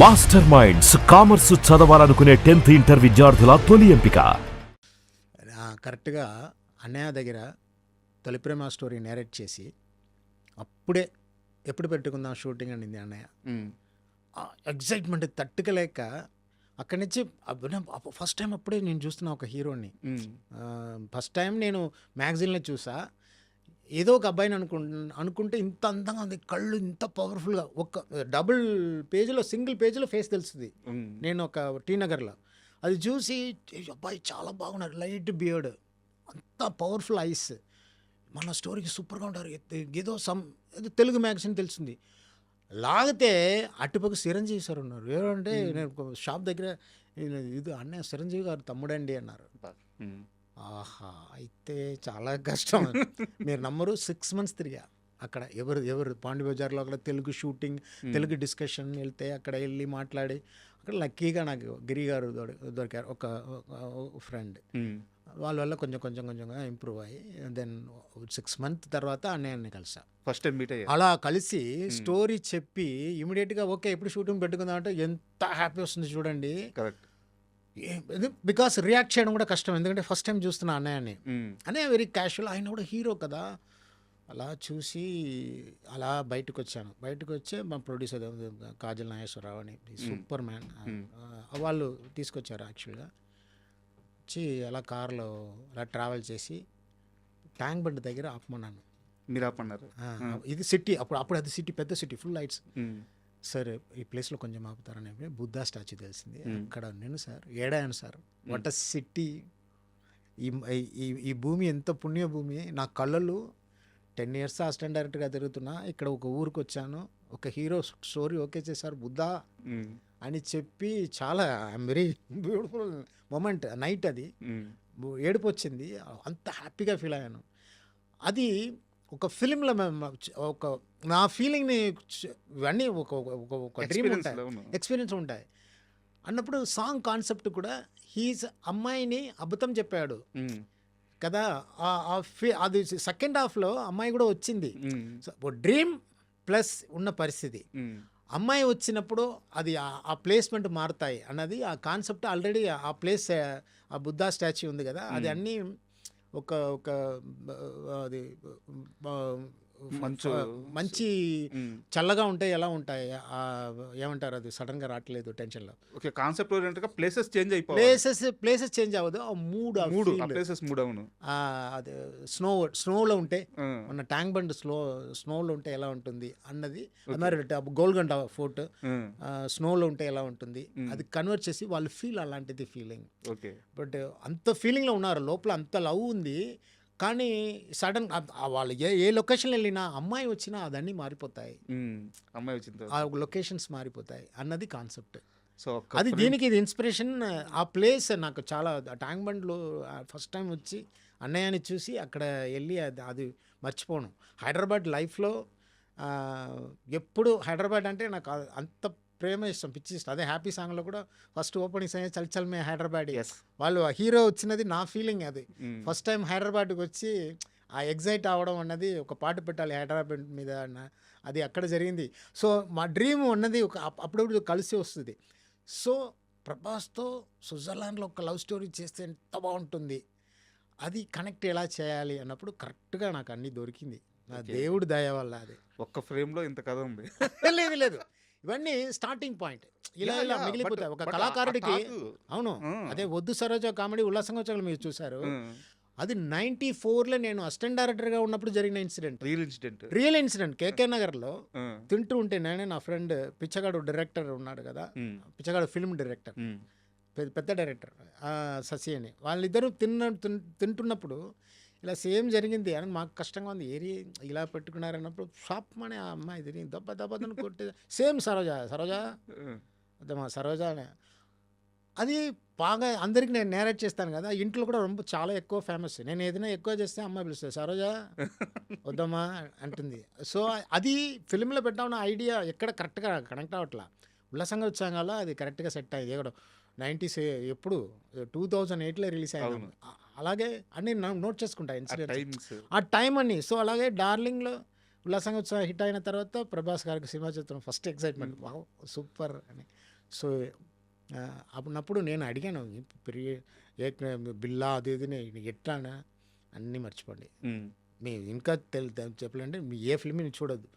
Master minds commerce చదవాలనుకునే 10th inter విద్యార్థుల తొలి ఎంపిక. కరెక్ట్గా అన్నయ్య దగ్గర తొలి ప్రేమ స్టోరీ నేరేట్ చేసి అప్పుడే ఎప్పుడు పెట్టుకుందాం షూటింగ్ అనింది అన్నయ్య. ఎగ్జైట్మెంట్ తట్టుకలేక అక్కడి నుంచి ఫస్ట్ టైం అప్పుడే నేను చూస్తున్నా ఒక హీరోని. ఫస్ట్ టైం నేను మ్యాగజైన్లో చూసా. ఏదో ఒక అబ్బాయిని అనుకుంటే ఇంత అందంగా ఉంది, కళ్ళు ఇంత పవర్ఫుల్గా, ఒక డబుల్ పేజీలో సింగిల్ పేజీలో ఫేస్ తెలుస్తుంది. నేను ఒక టీ నగర్లో అది చూసి అబ్బాయి చాలా బాగున్నారు, లైట్ బియర్డ్, అంత పవర్ఫుల్ ఐస్, మన స్టోరీకి సూపర్గా ఉంటారు, ఏదో ఏదో తెలుగు మ్యాగజైన్ తెలిసింది. లాగితే అటుపక్క చిరంజీవి సార్ ఉన్నారు. ఏమంటే నేను షాప్ దగ్గర ఇది అన్నయ్య చిరంజీవి గారు తమ్ముడండి అన్నారు. ఆహా, అయితే చాలా కష్టం. మీరు నమ్మరు, 6 months తిరిగా అక్కడ. ఎవరు పాండి బజార్లో అక్కడ తెలుగు షూటింగ్, తెలుగు డిస్కషన్ వెళ్తే అక్కడ వెళ్ళి మాట్లాడి అక్కడ లక్కీగా నాకు గిరి గారు దొరికారు, ఒక ఫ్రెండ్. వాళ్ళ వల్ల కొంచెంగా ఇంప్రూవ్ అయ్యి దెన్ 6 months తర్వాత అన్నయ్యని కలిసా. ఫస్ట్ టైం మీట్ అయ్యా. అలా కలిసి స్టోరీ చెప్పి ఇమీడియట్గా ఓకే ఎప్పుడు షూటింగ్ పెట్టుకుందాం అంటే ఎంత హ్యాపీ వస్తుంది చూడండి. కరెక్ట్. బికాస్ రియాక్ట్ చేయడం కూడా కష్టం, ఎందుకంటే ఫస్ట్ టైం చూస్తున్నా అన్నయ్యని. అన్నయ్య వెరీ క్యాషువల్, ఆయన కూడా హీరో కదా. అలా చూసి అలా బయటకు వచ్చి మా ప్రొడ్యూసర్ కాజల్ నాగేశ్వరరావు అని సూపర్ మ్యాన్, వాళ్ళు తీసుకొచ్చారు. యాక్చువల్గా వచ్చి అలా కార్లో అలా ట్రావెల్ చేసి ట్యాంక్ బండ్ దగ్గర ఆపమన్నాను. మీరు ఆపన్నారు? ఇది సిటీ, అప్పుడు అది సిటీ, పెద్ద సిటీ, ఫుల్ లైట్స్. సార్ ఈ ప్లేస్లో కొంచెం ఆపుతారని బుద్ధా స్టాచ్యూ తెలిసింది. అక్కడ నేను సార్ ఏడాను సార్, వాట్ అ సిటీ, ఈ భూమి ఎంత పుణ్య భూమి. నా కళ్ళలు 10 years అసిస్టెంట్ డైరెక్టర్గా తిరుగుతున్నా, ఇక్కడ ఒక ఊరికి వచ్చాను, ఒక హీరో స్టోరీ ఓకే చేశారు బుద్ధా అని చెప్పి చాలా I am very beautiful moment. Night అది ఏడుపు వచ్చింది, అంత హ్యాపీగా ఫీల్ అయ్యాను. అది ఒక ఫిలింలో ఒక నా ఫీలింగ్ని ఇవన్నీ ఒక డ్రీమ్ ఉంటాయి, ఎక్స్పీరియన్స్ ఉంటాయి అన్నప్పుడు సాంగ్ కాన్సెప్ట్ కూడా హీజ్ అమ్మాయిని అబద్ధం చెప్పాడు కదా. అది సెకండ్ హాఫ్లో అమ్మాయి కూడా వచ్చింది. డ్రీమ్ ప్లస్ ఉన్న పరిస్థితి, అమ్మాయి వచ్చినప్పుడు అది ఆ ప్లేస్మెంట్ మారుతాయి అన్నది ఆ కాన్సెప్ట్. ఆల్రెడీ ఆ ప్లేస్, ఆ బుద్ధా స్టాచ్యూ ఉంది కదా, అది అన్నీ ఒక అది మంచి చల్లగా ఉంటాయి. ఎలా ఉంటాయి ఏమంటారు, అది సడన్ గా రావట్లేదు టెన్షన్లో. ఓకే, కాన్సెప్ట్ ఓరియంటెడ్గా ప్లేసెస్ చేంజ్ అయిపోయి ప్లేసెస్ చేంజ్ అవ్వదు, ఆ మూడ్ ప్లేసెస్ మూడ్. అవును, అది స్నోలో ఉంటే మన ట్యాంక్ బండ్ స్నోలో ఉంటే ఎలా ఉంటుంది అన్నది, మరి గోల్కొండ ఫోర్ట్ స్నోలో ఉంటే ఎలా ఉంటుంది, అది కన్వర్ట్ చేసి వాళ్ళు ఫీల్ అలాంటిది ఫీలింగ్. ఓకే, బట్ అంత ఫీలింగ్లో ఉన్నారు, లోపల అంత లవ్ ఉంది. కానీ సడన్ వాళ్ళు ఏ లొకేషన్ వెళ్ళినా అమ్మాయి వచ్చినా అదన్నీ మారిపోతాయి, అమ్మాయి వచ్చింది ఆ లొకేషన్స్ మారిపోతాయి అన్నది కాన్సెప్ట్. సో అది దీనికి ఇది ఇన్స్పిరేషన్. ఆ ప్లేస్ నాకు చాలా, ట్యాంక్ బండ్లో ఫస్ట్ టైం వచ్చి అన్నయ్యని చూసి అక్కడ వెళ్ళి అది మర్చిపోను. హైదరాబాద్ లైఫ్లో ఎప్పుడు హైదరాబాద్ అంటే నాకు అంత ప్రేమ ఇష్టం, పిచ్చి ఇష్టం. అదే హ్యాపీ సాంగ్లో కూడా ఫస్ట్ ఓపెనింగ్ సాంగ్ చల్ చల్ మే హైదరాబాద్, వాళ్ళు హీరో వచ్చినది నా ఫీలింగ్. అది ఫస్ట్ టైం హైదరాబాద్కి వచ్చి ఆ ఎగ్జైట్ అవ్వడం అన్నది, ఒక పాట పెట్టాలి హైదరాబాద్ మీద అది అక్కడ జరిగింది. సో మా డ్రీమ్ అన్నది అప్పుడప్పుడు కలిసి వస్తుంది. సో ప్రభాస్తో స్విట్జర్లాండ్లో ఒక లవ్ స్టోరీ చేస్తే ఎంత బాగుంటుంది, అది కనెక్ట్ ఎలా చేయాలి అన్నప్పుడు కరెక్ట్గా నాకు అన్నీ దొరికింది, నా దేవుడి దయ వల్ల. అది ఒక్క ఫ్రేమ్లో ఇంత కథ ఉంది. లేదు, ఇవన్నీ స్టార్టింగ్ పాయింట్, ఇలా మిగిలిపోతాయి ఒక కళాకారుడికి. అవును, అదే వద్దు సరోజ కామెడీ ఉల్లాసంగా వచ్చాక మీరు చూసారు, అది 94లో నేను అసిస్టెంట్ డైరెక్టర్గా ఉన్నప్పుడు జరిగిన ఇన్సిడెంట్, రియల్ ఇన్సిడెంట్. కేకే నగర్లో తింటూ ఉంటే నేనే, నా ఫ్రెండ్ పిచ్చగాడు డైరెక్టర్ ఉన్నాడు కదా, పిచ్చగాడు ఫిల్మ్ డైరెక్టర్, పెద్ద డైరెక్టర్ శశి అని, వాళ్ళిద్దరూ తింటున్నప్పుడు ఇలా సేమ్ జరిగింది అని మాకు కష్టంగా ఉంది, ఏరి ఇలా పెట్టుకున్నారన్నప్పుడు షాప్ మనే ఆ అమ్మాయి తిరిగి దెబ్బని కొట్టే సేమ్ సరోజా అదమ్మా సరోజా అని. అది బాగా అందరికి నేను నేరేట్ చేస్తాను కదా, ఇంట్లో కూడా చాలా ఎక్కువ ఫేమస్. నేను ఏదైనా ఎక్కువ చేస్తే అమ్మాయి పిలుస్తుంది, సరోజా వద్దమ్మా అంటుంది. సో అది ఫిల్మ్లో పెట్టామన్న ఐడియా ఎక్కడ కరెక్ట్గా కనెక్ట్ అవ్వట్లా. ఉల్లాసంగా వచ్చాం కదా, అది కరెక్ట్గా సెట్ అయ్యింది. ఎక్కడ 90s ఎప్పుడు 2008లో రిలీజ్ అయ్యాను. అలాగే అన్ని నోట్ చేసుకుంటా ఇన్సిడెంట్స్, ఆ టైం అన్ని. సో అలాగే డార్లింగ్లో ఉల్లాసంగా ఉత్సవం హిట్ అయిన తర్వాత ప్రభాస్ గారికి సినిమా చిత్రం ఫస్ట్ ఎక్సైట్మెంట్ వావ్ సూపర్ అని. సో అప్పుడప్పుడు నేను అడిగాను పెరిగి బిల్లా అది ఇది ఎట్లానా అన్నీ మర్చిపోండి. మీ ఇంకా చెప్పాలంటే మీ ఏ ఫిల్మ్ చూడొద్దు,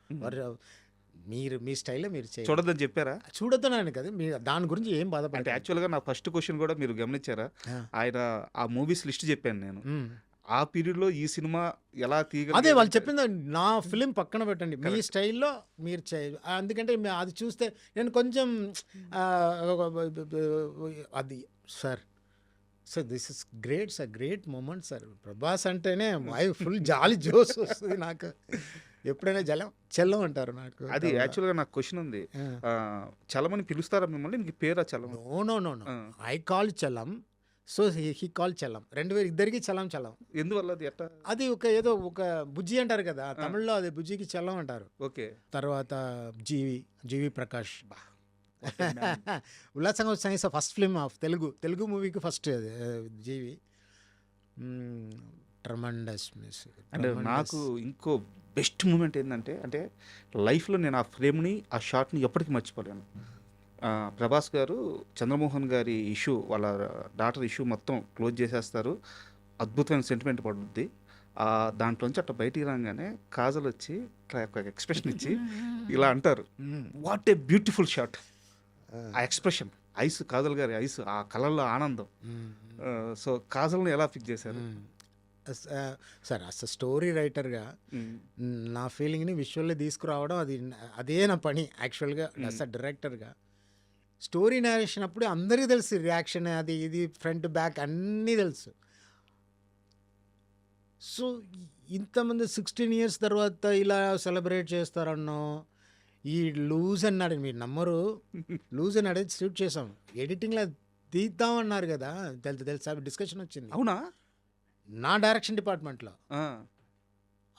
మీరు మీ స్టైల్లో మీరు చూడొద్దని చెప్పారా? చూడొద్దనని కదా, మీరు దాని గురించి ఏం అంటే బాధపడండి. యాక్చువల్గా నా ఫస్ట్ క్వశ్చన్ కూడా మీరు గమనించారా? ఆయన ఆ మూవీస్ లిస్ట్ చెప్పాను నేను. ఆ పీరియడ్లో ఈ సినిమా ఎలా తీయగలిగారు? అదే వాళ్ళు చెప్పింది, నా ఫిలిం పక్కన పెట్టండి, మీ స్టైల్లో మీరు అందుకంటే అది చూస్తే నేను కొంచెం అది sir this is great sir, great moment sir. Prabhas అంటేనే ఫుల్ జాలి జోస్ వస్తుంది నాకు. ఎప్పుడైనా చెల్లం అంటారు నాకు. అది యాక్చువల్గా నాకు క్వశ్చన్ ఉంది. చలమని పిలుస్తారా మిమ్మల్ని? మీకు పేరా Chalam? No I call Chalam, so he call Chalam. ఇద్దరికి చలం. ఎందువల్ల? అది ఎట్లా? అది ఏదో ఒక బుజ్జి అంటారు కదా తమిళ్లో, అది బుజ్జికి చలం అంటారు. ఓకే. తర్వాత జీవి ప్రకాష్. ఉల్లాసంగా ఉత్సవం ఫస్ట్ ఫిల్మ్ ఆఫ్ తెలుగు మూవీకి ఫస్ట్ జీవి. Tremendous miss. అంటే నాకు ఇంకో బెస్ట్ మూమెంట్ ఏంటంటే, అంటే లైఫ్లో నేను ఆ ఫ్రేమ్ని, ఆ షాట్ని ఎప్పటికీ మర్చిపోలేను. ప్రభాస్ గారు చంద్రమోహన్ గారి ఇష్యూ, వాళ్ళ డాటర్ ఇష్యూ మొత్తం క్లోజ్ చేసేస్తారు. అద్భుతమైన సెంటిమెంట్ పడుద్ది. దాంట్లోంచి అట్లా బయటికి రాగానే కాజల్ వచ్చి ఒక ఎక్స్ప్రెషన్ ఇచ్చి ఇలా అంటారు, వాట్ ఏ బ్యూటిఫుల్ షాట్. ఆ ఎక్స్ప్రెషన్, ఐస్, కాజల్ గారి ఐస్, ఆ కలర్లో ఆనందం. సో కాజల్ని ఎలా పిక్ చేశారు? సార్ అసలు స్టోరీ రైటర్గా నా ఫీలింగ్ని విజువల్లీ తీసుకురావడం అదే నా పని యాక్చువల్గా. అసలు డైరెక్టర్గా స్టోరీ నేరేషన్ అప్పుడు అందరికీ తెలుసు రియాక్షన్, అది ఇది ఫ్రంట్ బ్యాక్ అన్నీ తెలుసు. సో ఇంతమంది 16 years తర్వాత ఇలా సెలబ్రేట్ చేస్తారన్నో, ఈ లూజ్ అన్నాడు, మీరు నమ్మరు, లూజ్ అన్నాడు షూట్ చేసాం, ఎడిటింగ్లో తీద్దామన్నారు కదా, తెలుసా డిస్కషన్ వచ్చింది. అవునా? నా డైరెక్షన్ డిపార్ట్మెంట్లో.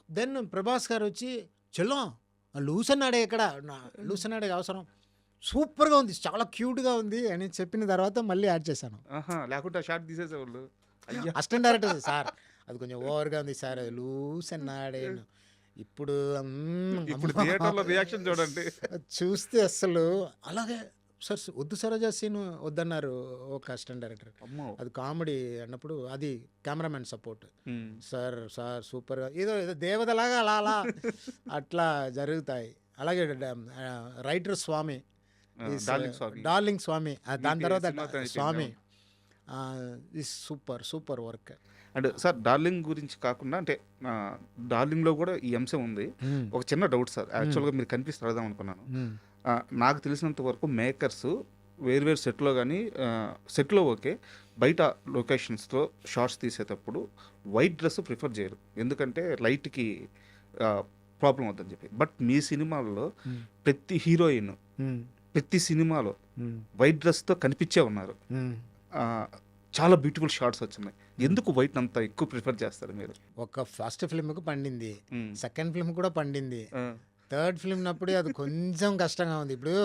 దెన్ ప్రభాస్ గారు వచ్చి చలో లూస్ అన్నాడే, ఎక్కడ లూస్ అన్నాడే అవసరం, సూపర్గా ఉంది, చాలా క్యూట్గా ఉంది అని చెప్పిన తర్వాత మళ్ళీ యాడ్ చేశాను. లేకుంటే షాట్ తీసేసేవాళ్ళు. అసిస్టెంట్ డైరెక్టర్ సార్ అది కొంచెం ఓవర్గా ఉంది సార్, అది లూస్ అన్నాడే. ఇప్పుడు థియేటర్లో రియాక్షన్ చూడండి, చూస్తే అసలు అలాగే సార్ వద్దు సరోజా సీన్ వద్దన్నారు ఒక అసిస్టెంట్ డైరెక్టర్. అది కామెడీ అన్నప్పుడు అది కెమెరామెన్ సపోర్ట్, సార్ సూపర్గా ఏదో దేవతలాగా అలా అట్లా జరుగుతాయి. అలాగే రైటర్ స్వామి, డార్లింగ్ స్వామి, దాని తర్వాత Swami, super work. And sir darling గురించి కాకుండా, అంటే డార్లింగ్లో కూడా ఈ అంశం ఉంది. ఒక చిన్న డౌట్ సార్, యాక్చువల్గా మీరు కనిపిస్తే అడదాం అనుకున్నాను. నాకు తెలిసినంత వరకు మేకర్స్ వేరు సెట్లో కానీ, సెట్లో ఓకే, బయట లొకేషన్స్లో షార్ట్స్ తీసేటప్పుడు వైట్ డ్రెస్ ప్రిఫర్ చేయరు, ఎందుకంటే లైట్కి ప్రాబ్లం అవుతుందని చెప్పి. బట్ మీ సినిమాల్లో ప్రతి హీరోయిన్ ప్రతి సినిమాలో వైట్ డ్రెస్తో కనిపించే ఉన్నారు. చాలా బ్యూటిఫుల్ షార్ట్స్ వచ్చినాయి. ఎందుకు వైట్ అంత ఎక్కువ ప్రిఫర్ చేస్తారు మీరు? ఒక ఫస్ట్ ఫిల్మ్కి పండింది, సెకండ్ ఫిల్మ్ కూడా పండింది, థర్డ్ ఫిల్మ్ అప్పుడే అది కొంచెం కష్టంగా ఉంది. ఇప్పుడు